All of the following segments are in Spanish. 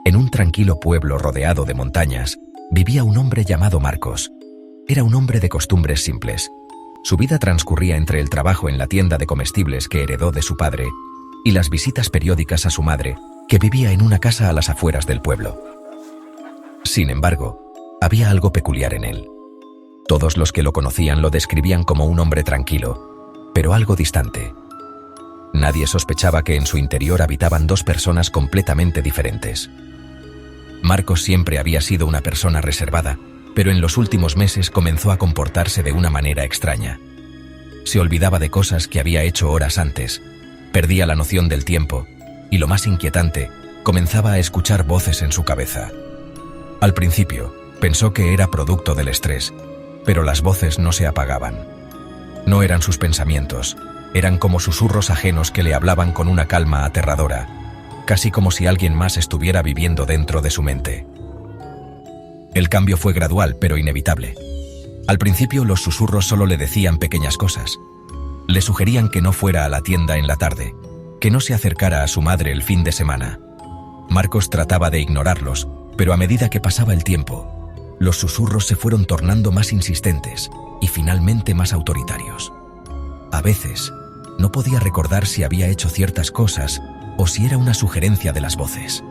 En un tranquilo pueblo rodeado de montañas, vivía un hombre llamado Marcos. Era un hombre de costumbres simples. Su vida transcurría entre el trabajo en la tienda de comestibles que heredó de su padre y las visitas periódicas a su madre, que vivía en una casa a las afueras del pueblo. Sin embargo, había algo peculiar en él. Todos los que lo conocían lo describían como un hombre tranquilo, pero algo distante. Nadie sospechaba que en su interior habitaban dos personas completamente diferentes. Marcos siempre había sido una persona reservada, pero en los últimos meses comenzó a comportarse de una manera extraña. Se olvidaba de cosas que había hecho horas antes, perdía la noción del tiempo y, lo más inquietante, comenzaba a escuchar voces en su cabeza. Al principio, pensó que era producto del estrés, pero las voces no se apagaban. No eran sus pensamientos, eran como susurros ajenos que le hablaban con una calma aterradora, casi como si alguien más estuviera viviendo dentro de su mente. El cambio fue gradual, pero inevitable. Al principio, los susurros solo le decían pequeñas cosas. Le sugerían que no fuera a la tienda en la tarde, que no se acercara a su madre el fin de semana. Marcos trataba de ignorarlos, pero a medida que pasaba el tiempo, los susurros se fueron tornando más insistentes y finalmente más autoritarios. A veces, no podía recordar si había hecho ciertas cosas o si era una sugerencia de las voces.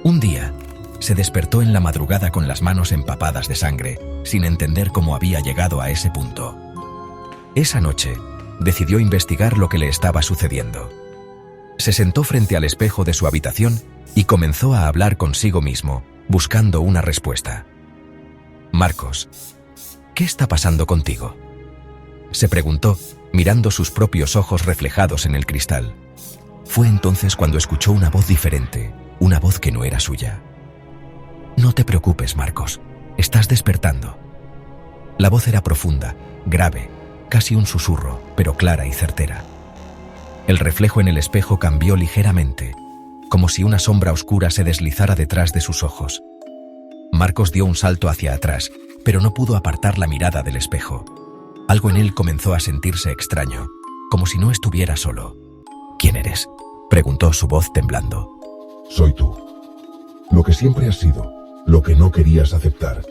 Un día, se despertó en la madrugada con las manos empapadas de sangre, sin entender cómo había llegado a ese punto. Esa noche, decidió investigar lo que le estaba sucediendo. Se sentó frente al espejo de su habitación y comenzó a hablar consigo mismo, buscando una respuesta. «Marcos, ¿qué está pasando contigo?», se preguntó, mirando sus propios ojos reflejados en el cristal. Fue entonces cuando escuchó una voz diferente, una voz que no era suya. «No te preocupes, Marcos, estás despertando». La voz era profunda, grave, casi un susurro, pero clara y certera. El reflejo en el espejo cambió ligeramente, como si una sombra oscura se deslizara detrás de sus ojos. Marcos dio un salto hacia atrás, pero no pudo apartar la mirada del espejo. Algo en él comenzó a sentirse extraño, como si no estuviera solo. «¿Quién eres?», preguntó su voz temblando. «Soy tú. Lo que siempre has sido, lo que no querías aceptar».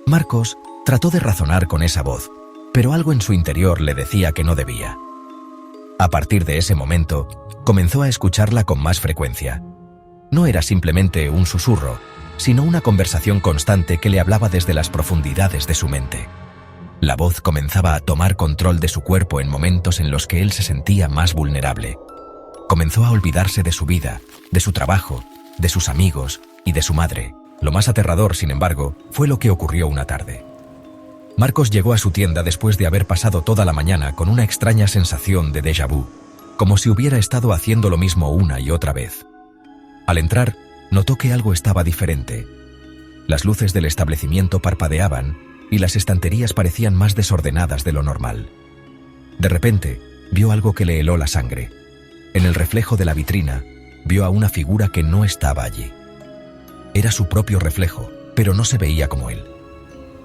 Marcos trató de razonar con esa voz, pero algo en su interior le decía que no debía. A partir de ese momento, comenzó a escucharla con más frecuencia. No era simplemente un susurro, sino una conversación constante que le hablaba desde las profundidades de su mente. La voz comenzaba a tomar control de su cuerpo en momentos en los que él se sentía más vulnerable. Comenzó a olvidarse de su vida, de su trabajo, de sus amigos y de su madre. Lo más aterrador, sin embargo, fue lo que ocurrió una tarde. Marcos llegó a su tienda después de haber pasado toda la mañana con una extraña sensación de déjà vu, como si hubiera estado haciendo lo mismo una y otra vez. Al entrar, notó que algo estaba diferente. Las luces del establecimiento parpadeaban y las estanterías parecían más desordenadas de lo normal. De repente, vio algo que le heló la sangre. En el reflejo de la vitrina, vio a una figura que no estaba allí. Era su propio reflejo, pero no se veía como él.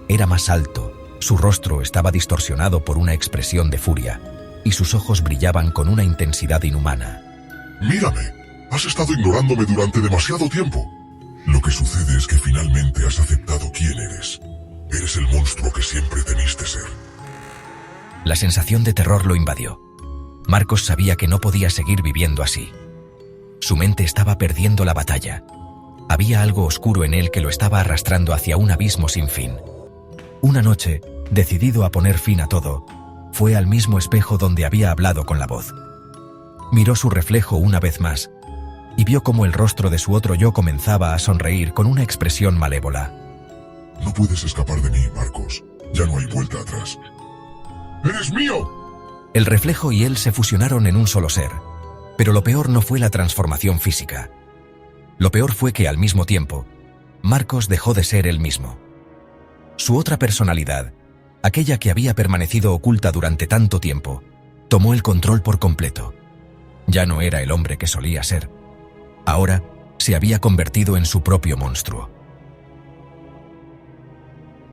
Era más alto, su rostro estaba distorsionado por una expresión de furia, y sus ojos brillaban con una intensidad inhumana. «Mírame, has estado ignorándome durante demasiado tiempo. Lo que sucede es que finalmente has aceptado quién eres. Eres el monstruo que siempre temiste ser». La sensación de terror lo invadió. Marcos sabía que no podía seguir viviendo así. Su mente estaba perdiendo la batalla. Había algo oscuro en él que lo estaba arrastrando hacia un abismo sin fin. Una noche, decidido a poner fin a todo, fue al mismo espejo donde había hablado con la voz. Miró su reflejo una vez más y vio cómo el rostro de su otro yo comenzaba a sonreír con una expresión malévola. «No puedes escapar de mí, Marcos. Ya no hay vuelta atrás. ¡Eres mío!». El reflejo y él se fusionaron en un solo ser, pero lo peor no fue la transformación física. Lo peor fue que, al mismo tiempo, Marcos dejó de ser él mismo. Su otra personalidad, aquella que había permanecido oculta durante tanto tiempo, tomó el control por completo. Ya no era el hombre que solía ser. Ahora se había convertido en su propio monstruo.